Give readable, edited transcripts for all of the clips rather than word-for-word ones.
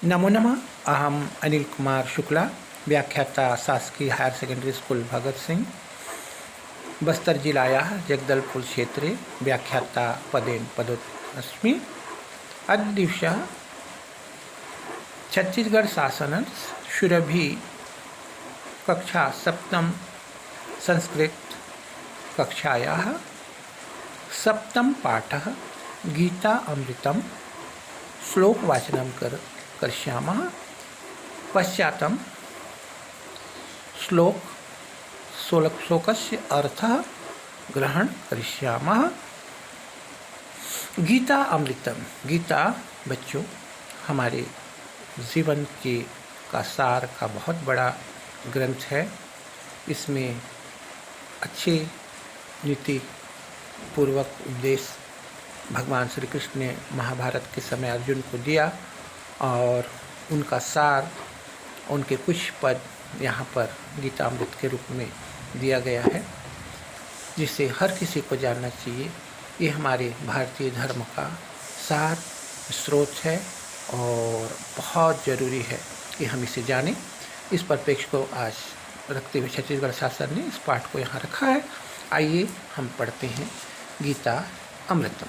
नमो नमः। अहम अनिल कुमार शुक्ला, व्याख्याता शासकीय higher secondary school Bhagat Singh, Bastar जिलायाः Jagdalpur क्षेत्रे व्याख्याता पदेन पदोस्मि। अद्य दिवसः छत्तीसगढ़ शासन सुरभि कक्षा सप्तम संस्कृत कक्षायाः सप्तम पाठः गीता अमृतम श्लोकवाचनं करिष्यामः। पश्चातं श्लोकस्य अर्थः ग्रहण करिष्यामः। गीता अमृतम। गीता बच्चों हमारे जीवन के का सार का बहुत बड़ा ग्रंथ है। इसमें अच्छे नीति पूर्वक उपदेश भगवान श्री कृष्ण ने महाभारत के समय अर्जुन को दिया और उनका सार, उनके कुछ पद यहाँ पर गीतामृत के रूप में दिया गया है, जिसे हर किसी को जानना चाहिए। ये हमारे भारतीय धर्म का सार स्रोत है और बहुत ज़रूरी है कि हम इसे जानें। इस परिप्रेक्ष्य को आज रखते हुए छत्तीसगढ़ शासन ने इस पाठ को यहाँ रखा है। आइए हम पढ़ते हैं गीता अमृतम।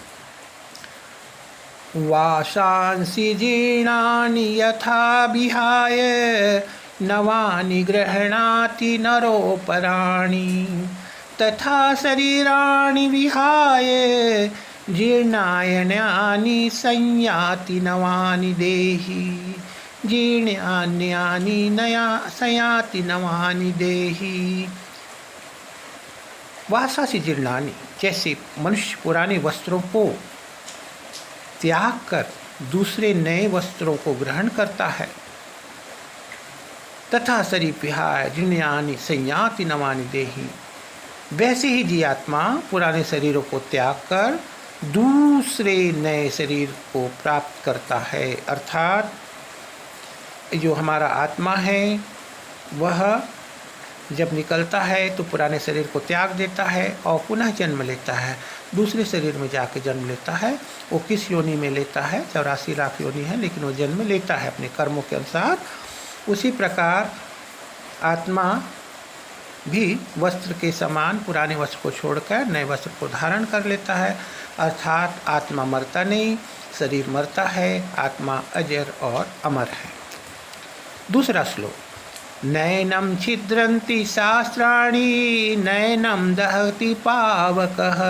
वासांसि जीर्णानि यथा विहाय नवानि गृह्णाति नरोपराणि तथा शरीराणि विहाय जीर्णान्यानि संयाति नवानि देहि जीर्णान्यानि नया संयाति नवानि देहि। वासांसि जीर्णानि, जैसे मनुष्य पुराने वस्त्रों को त्याग कर दूसरे नए वस्त्रों को ग्रहण करता है, तथा शरीर विहाय जीर्णानि संयाति नवानि देहि, वैसे ही जीवात्मा पुराने शरीरों को त्याग कर दूसरे नए शरीर को प्राप्त करता है। अर्थात जो हमारा आत्मा है वह जब निकलता है तो पुराने शरीर को त्याग देता है और पुनः जन्म लेता है, दूसरे शरीर में जाके जन्म लेता है। वो किस योनि में लेता है? 84 लाख योनि है, लेकिन वो जन्म लेता है अपने कर्मों के अनुसार। उसी प्रकार आत्मा भी वस्त्र के समान पुराने वस्त्र को छोड़कर नए वस्त्र को धारण कर लेता है। अर्थात आत्मा मरता नहीं, शरीर मरता है, आत्मा अजर और अमर है। दूसरा श्लोक। नैनं छिद्रन्ति शास्त्राणि नैनं दहति पावकः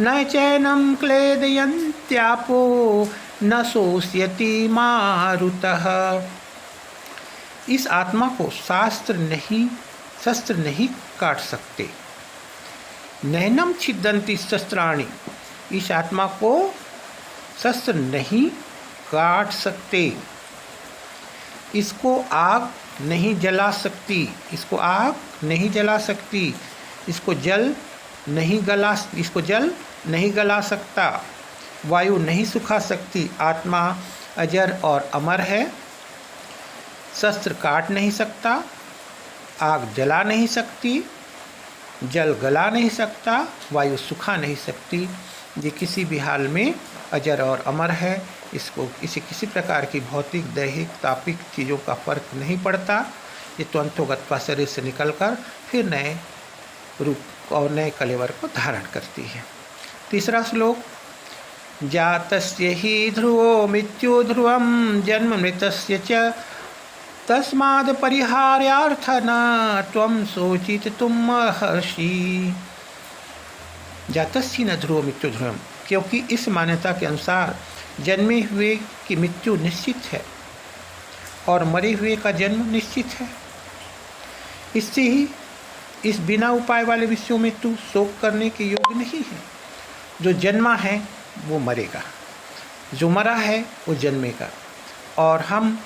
न चैनं क्लेदयन्त्यापो न शोष्यति मारुतः। इस आत्मा को शस्त्र नहीं काट सकते। नैनं छिद्रन्ति शस्त्राणि, इस आत्मा को शस्त्र नहीं काट सकते। इसको आग नहीं जला सकती, इसको आग नहीं जला सकती, इसको जल नहीं गला सकता, वायु नहीं सुखा सकती। आत्मा अजर और अमर है। शस्त्र काट नहीं सकता, आग जला नहीं सकती, जल गला नहीं सकता, वायु सुखा नहीं सकती। ये किसी भी हाल में अजर और अमर है। इसे किसी प्रकार की भौतिक, दैहिक, तापिक चीज़ों का फर्क नहीं पड़ता। ये त्वंतोगत्वा शरीर से निकलकर फिर नए रूप और नए कलेवर को धारण करती है। तीसरा श्लोक। जातस्य हि ध्रुवो मृत्यु ध्रुवं जन्म मृतस्य च तस्माद् परिहार्यार्थ न त्वं शोचितुम् अर्हसि। जातस्य न ध्रुवो मृत्यु ध्रुवम, क्योंकि इस मान्यता के अनुसार जन्मे हुए की मृत्यु निश्चित है और मरे हुए का जन्म निश्चित है। इससे ही इस बिना उपाय वाले विषयों में तू शोक करने के योग्य नहीं है। जो जन्मा है वो मरेगा, जो मरा है वो जन्मेगा। और हम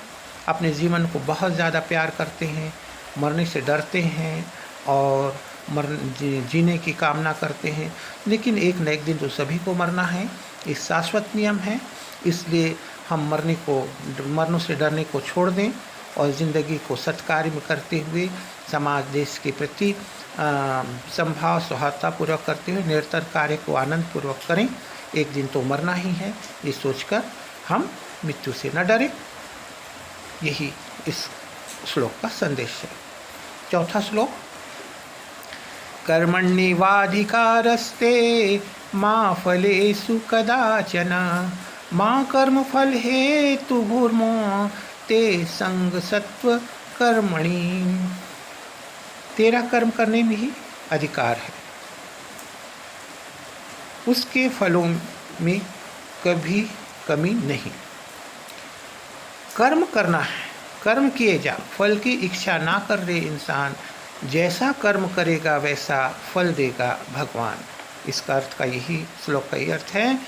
अपने जीवन को बहुत ज़्यादा प्यार करते हैं, मरने से डरते हैं और जीने की कामना करते हैं, लेकिन एक न एक दिन तो सभी को मरना है। ये शाश्वत नियम है। इसलिए हम मरनों से डरने को छोड़ दें और ज़िंदगी को सत्कार्य में करते हुए समाज देश के प्रति संभाव सौहार्दपूर्वक करते हुए निरंतर कार्य को आनंदपूर्वक करें। एक दिन तो मरना ही है, ये सोचकर हम मृत्यु से न डरें। यही इस श्लोक का संदेश है। चौथा श्लोक, कर्मण्येवाधिकारस्ते मा फलेषु कदाचन मा कर्मफल हेतुर्भूर्मो ते संगसत्व कर्मणि। तेरा कर्म करने में ही अधिकार है, उसके फलों में कभी कमी नहीं। कर्म करना है, कर्म किए जा, फल की इच्छा ना कर रहे इंसान, जैसा कर्म करेगा वैसा फल देगा भगवान। इसका अर्थ का यही श्लोक का ही अर्थ है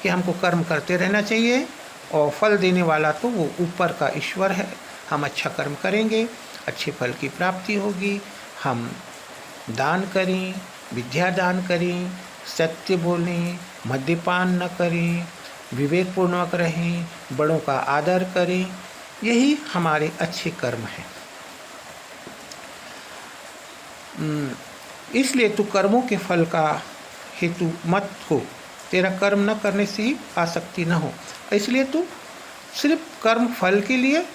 कि हमको कर्म करते रहना चाहिए और फल देने वाला तो वो ऊपर का ईश्वर है। हम अच्छा कर्म करेंगे, अच्छे फल की प्राप्ति होगी। हम दान करें, विद्या दान करें, सत्य बोलें, मद्यपान न करें, विवेकपूर्वक रहें, बड़ों का आदर करें, यही हमारे अच्छे कर्म हैं। इसलिए तू कर्मों के फल का हेतु मत हो, तेरा कर्म न करने से ही आसक्ति न हो। इसलिए तू सिर्फ कर्म फल के लिए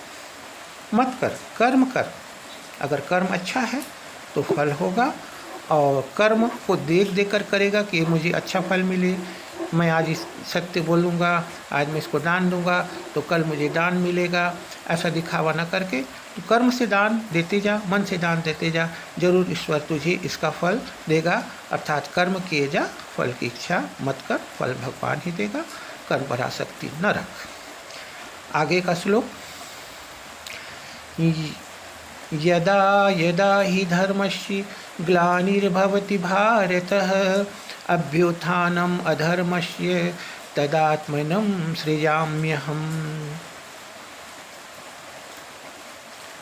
मत कर, कर्म कर। अगर कर्म अच्छा है तो फल होगा, और कर्म को देख देख कर करेगा कि मुझे अच्छा फल मिले, मैं आज इस सत्य बोलूँगा, आज मैं इसको दान दूंगा तो कल मुझे दान मिलेगा, ऐसा दिखावा ना करके तो कर्म से दान देते जा, मन से दान देते जा, जरूर ईश्वर तुझे इसका फल देगा। अर्थात कर्म किए जा, फल की इच्छा मत कर, फल भगवान ही देगा। कर्म पर आसक्ति न रख। आगे का श्लोक, यदा यदा हि धर्मस्य ग्लानिर्भवति भारतः अभ्युत्थानम् अधर्मस्य तदात्मनं सृजाम्यहम्।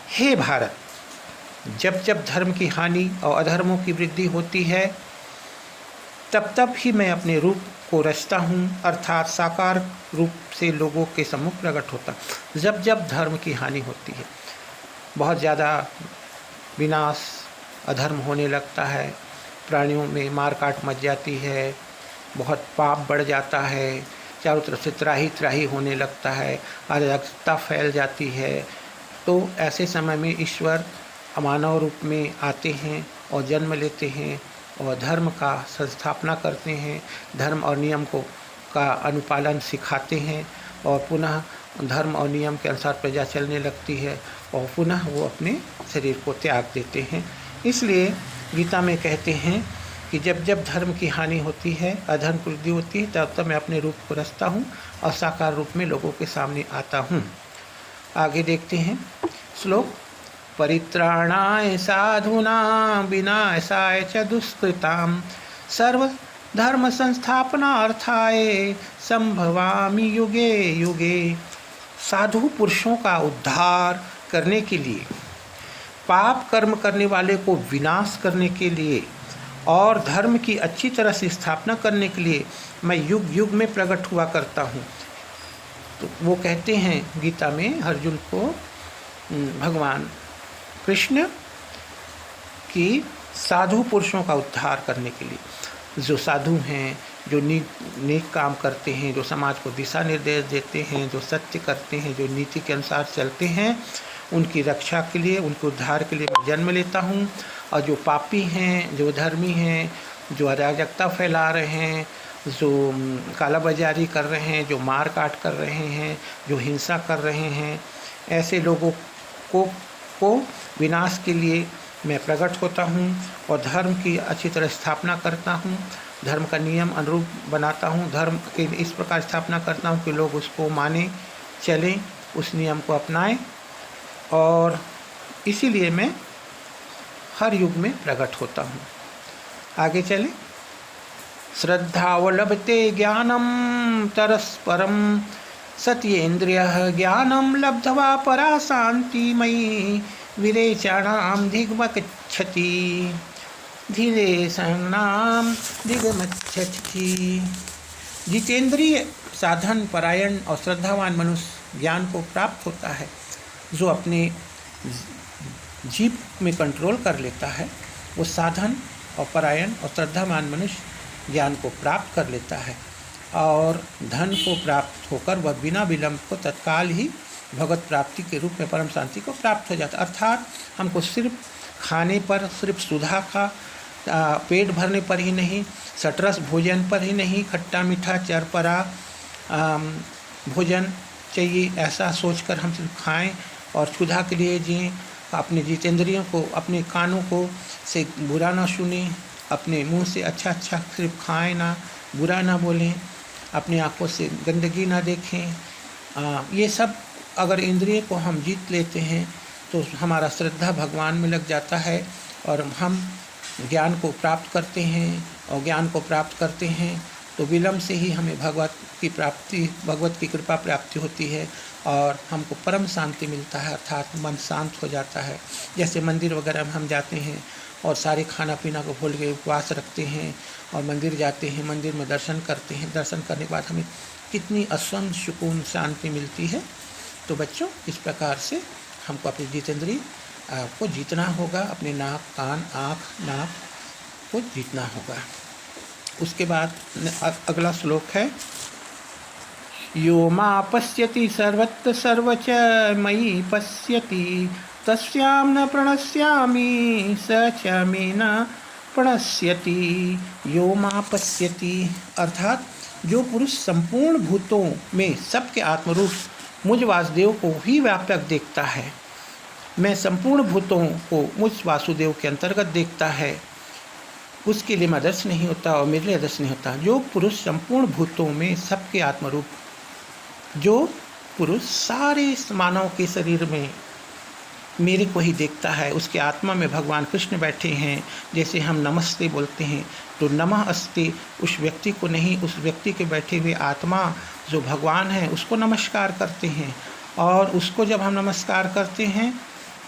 हे भारत, जब जब धर्म की हानि और अधर्मों की वृद्धि होती है तब तब ही मैं अपने रूप को रचता हूँ, अर्थात साकार रूप से लोगों के सम्मुख प्रकट होता। जब जब धर्म की हानि होती है, बहुत ज़्यादा विनाश अधर्म होने लगता है, प्राणियों में मार काट मच जाती है, बहुत पाप बढ़ जाता है, चारों तरफ से त्राही त्राही होने लगता है, अराजकता फैल जाती है, तो ऐसे समय में ईश्वर मानव रूप में आते हैं और जन्म लेते हैं और धर्म का संस्थापना करते हैं, धर्म और नियम का अनुपालन सिखाते हैं, और पुनः धर्म और नियम के अनुसार प्रजा चलने लगती है और पुनः वो अपने शरीर को त्याग देते हैं। इसलिए गीता में कहते हैं कि जब जब धर्म की हानि होती है, अधर्म की वृद्धि होती है, तब तब मैं अपने रूप को रचता हूँ और साकार रूप में लोगों के सामने आता हूँ। आगे देखते हैं श्लोक, परित्राणाय साधूनां विनाशाय च दुष्कृतां सर्वधर्म संस्थापनार्थाय संभवामि युगे युगे। साधु पुरुषों का उद्धार करने के लिए, पाप कर्म करने वाले को विनाश करने के लिए और धर्म की अच्छी तरह से स्थापना करने के लिए मैं युग युग में प्रकट हुआ करता हूँ। तो वो कहते हैं गीता में अर्जुन को भगवान कृष्ण की साधु पुरुषों का उद्धार करने के लिए, जो साधु हैं, जो नेक काम करते हैं, जो समाज को दिशा निर्देश देते हैं, जो सत्य करते हैं, जो नीति के अनुसार चलते हैं, उनकी रक्षा के लिए, उनके उद्धार के लिए मैं जन्म लेता हूँ। और जो पापी हैं, जो धर्मी हैं, जो अराजकता फैला रहे हैं, जो कालाबाजारी कर रहे हैं, जो मार काट कर रहे हैं, जो हिंसा कर रहे हैं, ऐसे लोगों को विनाश के लिए मैं प्रकट होता हूँ और धर्म की अच्छी तरह स्थापना करता हूँ, धर्म का नियम अनुरूप बनाता हूँ, धर्म की इस प्रकार स्थापना करता हूँ कि लोग उसको माने, चलें, उस नियम को अपनाएं, और इसीलिए मैं हर युग में प्रकट होता हूँ। आगे चलें, श्रद्धावलभते ज्ञानम तरस्परम सत्येन्द्रियः ज्ञानम लब्ध्वा परा शांति मयि विरेचनाम दिग्गच्छति धीरेशनाम दिग्गच्छति। जितेंद्रिय साधन परायण और श्रद्धावान मनुष्य ज्ञान को प्राप्त होता है। जो अपने जीव में कंट्रोल कर लेता है, वो साधन और परायण और श्रद्धावान मनुष्य ज्ञान को प्राप्त कर लेता है और धन को प्राप्त होकर वह बिना विलंब को तत्काल ही भगवत प्राप्ति के रूप में परम शांति को प्राप्त हो जाता। अर्थात हमको सिर्फ खाने पर, सिर्फ सुधा का पेट भरने पर ही नहीं, सटरस भोजन पर ही नहीं, खट्टा मीठा चरपरा भोजन चाहिए ऐसा सोचकर हम सिर्फ खाएं और क्षुधा के लिए जिएं। अपने जितेंद्रियों को, अपने कानों को से बुरा ना सुने, अपने मुंह से अच्छा अच्छा सिर्फ खाएं ना, बुरा ना बोलें, अपनी आँखों से गंदगी ना देखें। ये सब अगर इंद्रिय को हम जीत लेते हैं तो हमारा श्रद्धा भगवान में लग जाता है और हम ज्ञान को प्राप्त करते हैं। और ज्ञान को प्राप्त करते हैं तो विलम्ब से ही हमें भगवत की कृपा प्राप्ति होती है और हमको परम शांति मिलता है, अर्थात मन शांत हो जाता है। जैसे मंदिर वगैरह में हम जाते हैं और सारे खाना पीना को भूल के उपवास रखते हैं और मंदिर जाते हैं, मंदिर में दर्शन करते हैं। दर्शन करने के बाद हमें कितनी असम सुकून शांति मिलती है। तो बच्चों, इस प्रकार से हमको अपनी जितेंद्रिय को जीतना होगा, अपने नाक, कान, आँख, नाक को जीतना होगा। उसके बाद अगला श्लोक है, यो मा पश्यति सर्वत्र सर्वच मयि पश्यति तस्यां न प्रणश्यामि स च मे न प्रणश्यति। यो मा पश्यति अर्थात जो पुरुष संपूर्ण भूतों में सबके आत्मरूप मुझ वासुदेव को ही व्यापक देखता है, मैं संपूर्ण भूतों को मुझ वासुदेव के अंतर्गत देखता है, उसके लिए मैं आदर्श नहीं होता और मेरे लिए आदर्श नहीं होता। जो पुरुष संपूर्ण भूतों में सबके आत्मरूप, जो पुरुष सारे मानव के शरीर में मेरे को ही देखता है, उसके आत्मा में भगवान कृष्ण बैठे हैं। जैसे हम नमस्ते बोलते हैं तो नमः अस्ति उस व्यक्ति को नहीं, उस व्यक्ति के बैठे हुए आत्मा जो भगवान है उसको नमस्कार करते हैं। और उसको जब हम नमस्कार करते हैं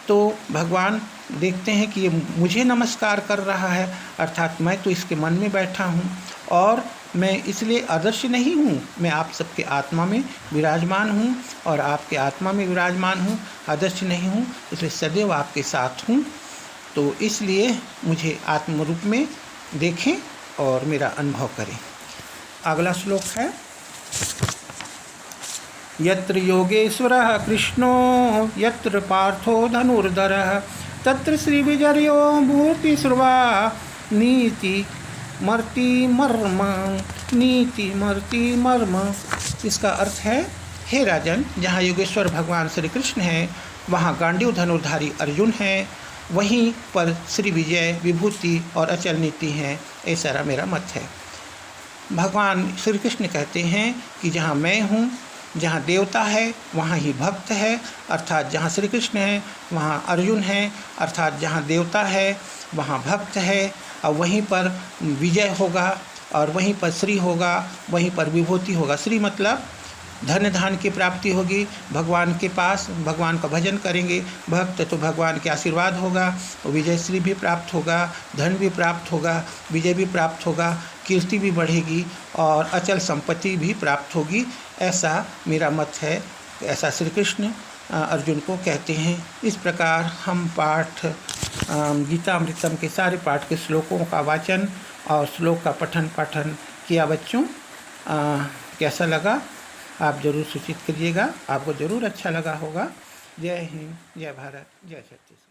तो भगवान देखते हैं कि ये मुझे नमस्कार कर रहा है, अर्थात मैं तो इसके मन में बैठा हूँ और मैं इसलिए अदृश्य नहीं हूँ, मैं आप सबके आत्मा में विराजमान हूँ और आपके आत्मा में विराजमान हूँ, अदृश्य नहीं हूँ, इसलिए सदैव आपके साथ हूँ। तो इसलिए मुझे आत्म रूप में देखें और मेरा अनुभव करें। अगला श्लोक है, यत्र योगेश्वरः कृष्णो यत्र पार्थो धनुर्धरः तत्र श्रीविजयो भूति श्रुवा नीति मर्ति मर्म। इसका अर्थ है, हे राजन, जहाँ योगेश्वर भगवान श्री कृष्ण हैं वहाँ गांडीव धनुर्धारी अर्जुन हैं, वहीं पर श्री विजय, विभूति और अचल नीति हैं, ऐसा मेरा मत है। भगवान श्री कृष्ण कहते हैं कि जहाँ मैं हूँ, जहाँ देवता है वहाँ ही भक्त है, अर्थात जहाँ श्री कृष्ण है वहाँ अर्जुन है, अर्थात जहाँ देवता है वहाँ भक्त है और वहीं पर विजय होगा और वहीं पर श्री होगा, वहीं पर विभूति होगा। श्री मतलब धन धान की प्राप्ति होगी, भगवान के पास भगवान का भजन करेंगे भक्त तो भगवान के आशीर्वाद होगा, तो विजय श्री भी प्राप्त होगा, धन भी प्राप्त होगा, विजय भी प्राप्त होगा, कीर्ति भी बढ़ेगी और अचल संपत्ति भी प्राप्त होगी। ऐसा मेरा मत है, ऐसा श्री कृष्ण अर्जुन को कहते हैं। इस प्रकार हम पाठ गीतामृतम के सारे पाठ के श्लोकों का वाचन और श्लोक का पठन पाठन किया। बच्चों, कैसा लगा आप ज़रूर सूचित करिएगा, आपको ज़रूर अच्छा लगा होगा। जय हिंद, जय भारत, जय छत्तीसगढ़।